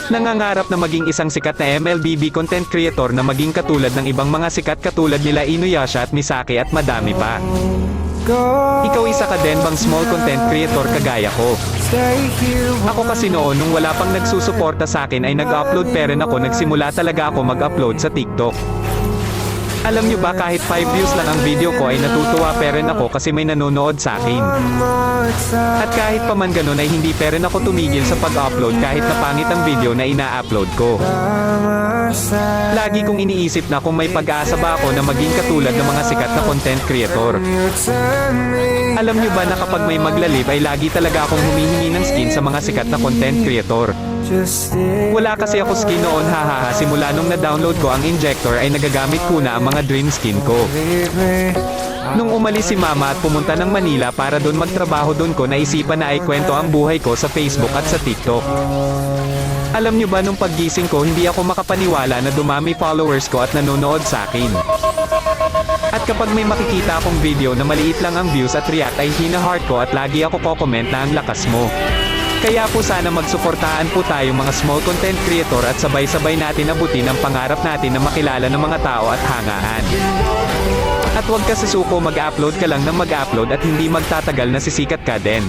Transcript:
Nangangarap na maging isang sikat na MLBB content creator na maging katulad ng ibang mga sikat katulad nila Inuyasha at Misaki at madami pa. Ikaw isa ka din bang small content creator kagaya ko? Ako kasi noon nung wala pang nagsusuporta sa akin ay nag-upload pero ako nagsimula talaga ako mag-upload sa TikTok. Alam nyo ba kahit 5 views lang ang video ko ay natutuwa pa rin ako kasi may nanonood sa akin. At kahit pa man ganun ay hindi pa rin ako tumigil sa pag-upload kahit na pangit ang video na ina-upload ko. Lagi kong iniisip na kung may pag-asa ba ako na maging katulad ng mga sikat na content creator. Alam nyo ba na kapag may maglalib ay lagi talaga akong humihingi ng skin sa mga sikat na content creator. Wala kasi ako skin noon hahaha simula nung na-download ko ang injector ay nagagamit ko na ang mga dream skin ko. Nung umalis si mama at pumunta ng Manila para doon magtrabaho doon ko naisipan na ay kwento ang buhay ko sa Facebook at sa TikTok. Alam nyo ba nung paggising ko hindi ako makapaniwala na dumami followers ko at nanonood sa akin. At kapag may makikita akong video na maliit lang ang views at react ay hina-heart ko at lagi ako ko-comment na ang lakas mo. Kaya po sana magsuportahan po tayo mga small content creator at sabay-sabay natin abutin ang pangarap natin na makilala ng mga tao at hangaan. At huwag ka sasuko mag-upload ka lang ng mag-upload at hindi magtatagal na sisikat ka din.